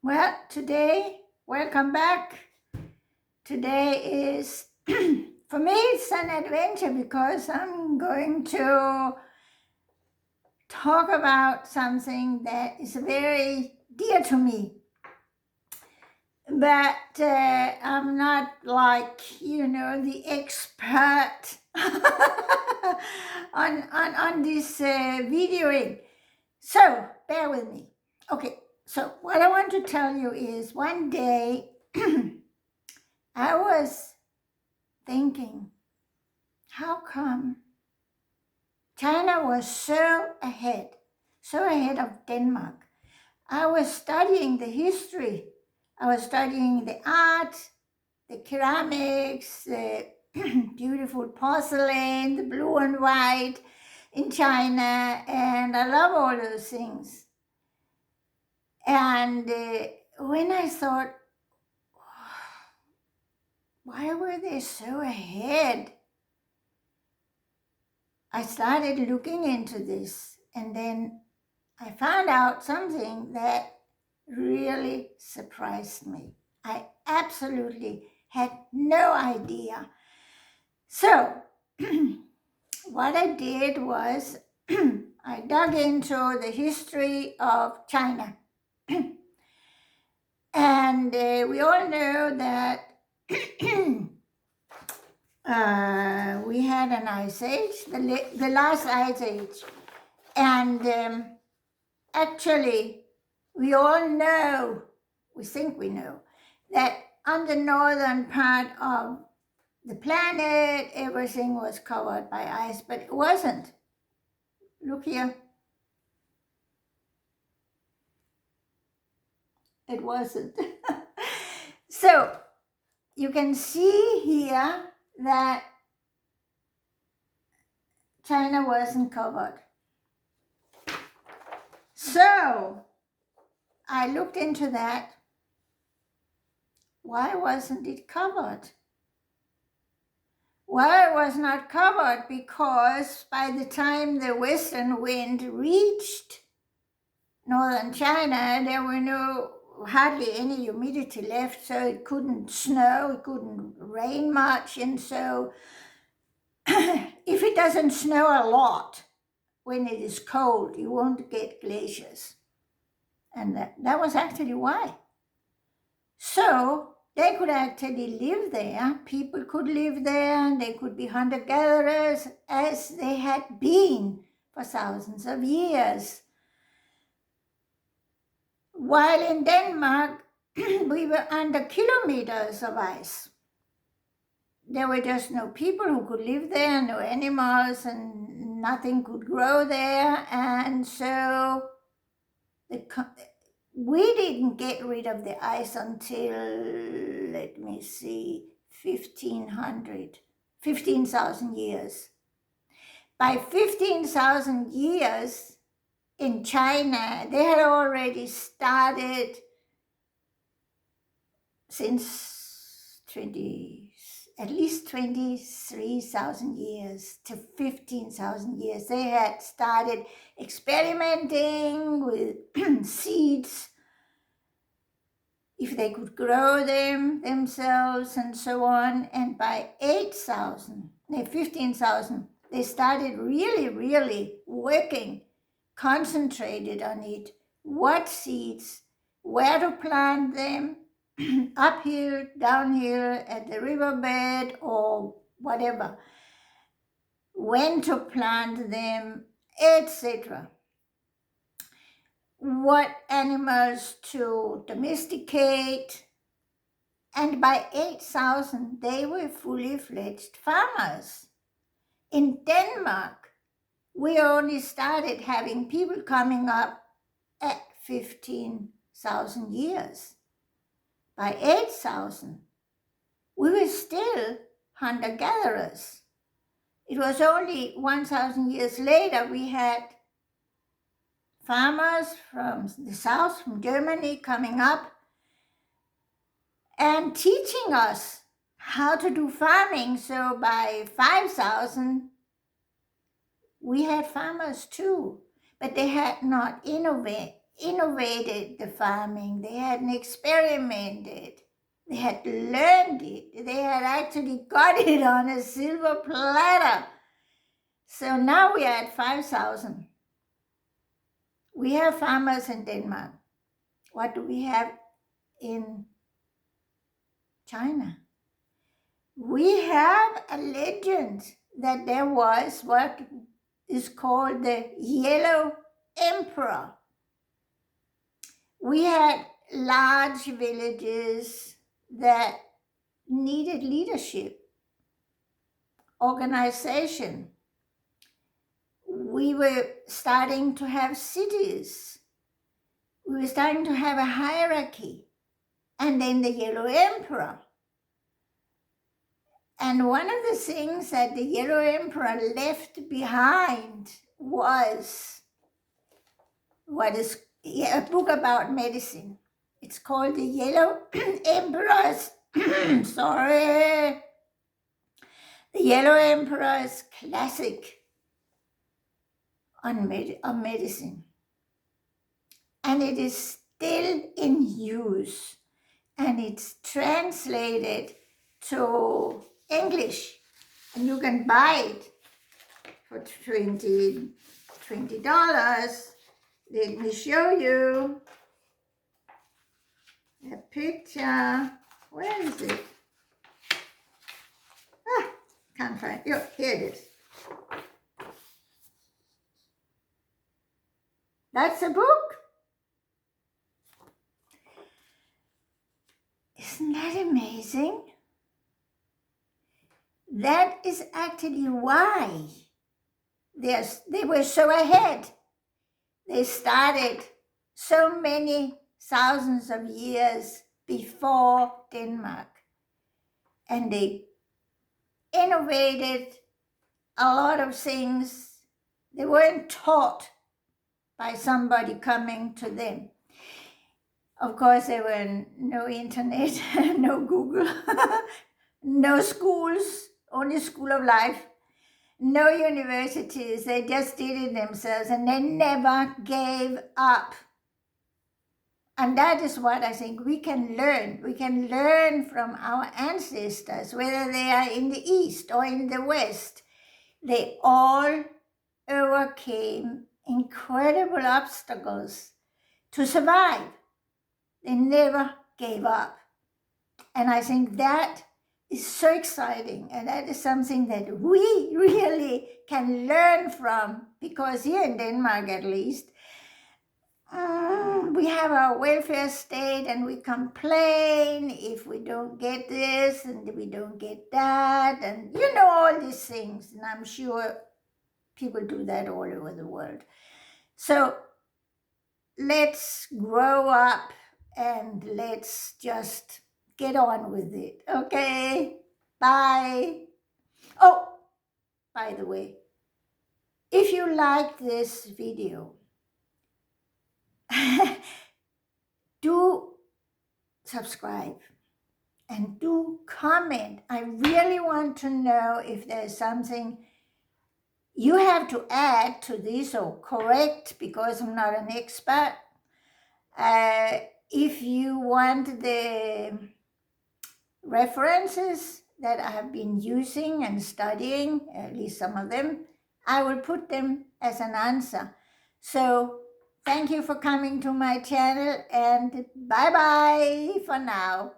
Well, today, welcome back. Today is, for me, it's an adventure because I'm going to talk about something that is very dear to me. But I'm not like, the expert on this videoing. So, bear with me. Okay, so what I want to tell you is one day I was thinking, how come China was so ahead of Denmark? I was studying the history, I was studying the art, the ceramics, the beautiful porcelain, the blue and white in China, and I love all those things. And when I thought, why were they so ahead? I started looking into this, and then I found out something that really surprised me. I absolutely had no idea. So, what I did was I dug into the history of China. And we all know that we had an ice age, the last ice age. And actually, we all know, we think we know, that on the northern part of the planet, everything was covered by ice, but it wasn't. Look here. It wasn't. So, you can see here that China wasn't covered. So, I looked into that. Why wasn't it covered? Well, it was not covered because by the time the western wind reached northern China, there were hardly any humidity left, so it couldn't snow, it couldn't rain much, and so if it doesn't snow a lot when it is cold, you won't get glaciers. And that was actually why. So they could actually live there. People could live there, and they could be hunter-gatherers as they had been for thousands of years. While in Denmark, we were under kilometers of ice. There were just no people who could live there, no animals, and nothing could grow there. And so we didn't get rid of the ice until, let me see, 15,000 years. By 15,000 years, in China, they had already started since at least 23,000 years to 15,000 years. They had started experimenting with seeds, if they could grow them themselves and so on. And by 15,000, they started really working, concentrated on it, what seeds, where to plant them, uphill, downhill, at the riverbed, or whatever, when to plant them, etc. What animals to domesticate. And by 8,000, they were fully fledged farmers. In Denmark, we only started having people coming up at 15,000 years. By 8,000, we were still hunter-gatherers. It was only 1,000 years later we had farmers from the south, from Germany, coming up and teaching us how to do farming. So by 5,000, we had farmers too, but they had not innovated the farming, they hadn't experimented, they had learned it, they had actually got it on a silver platter. So now we are at 5,000. We have farmers in Denmark. What do we have in China? We have a legend that there was what is called the Yellow Emperor. We had large villages that needed leadership, organization. We were starting to have cities. We were starting to have a hierarchy. And then the Yellow Emperor. And one of the things that the Yellow Emperor left behind was a book about medicine. It's called the Yellow Emperor's, the Yellow Emperor's Classic on medicine. And it is still in use. And it's translated to English, and you can buy it for $20. Let me show you a picture. Where is it? Can't find it. Oh, here it is. That's a book. Isn't that amazing? That is actually why they were so ahead. They started so many thousands of years before Denmark. And they innovated a lot of things. They weren't taught by somebody coming to them. Of course, there were no internet, no Google, no schools, only School of Life, no universities. They just did it themselves, and they never gave up. And that is what I think we can learn. We can learn from our ancestors, whether they are in the East or in the West. They all overcame incredible obstacles to survive. They never gave up. And I think that is so exciting, and that is something that we really can learn from, because here in Denmark at least, we have our welfare state and we complain if we don't get this and we don't get that, and you know, all these things, and I'm sure people do that all over the world. So let's grow up and let's just get on with it, okay? Bye. Oh, by the way, if you like this video, do subscribe and do comment. I really want to know if there's something you have to add to this or correct, because I'm not an expert. If you want the references that I have been using and studying, at least some of them, I will put them as an answer. So thank you for coming to my channel, and bye-bye for now.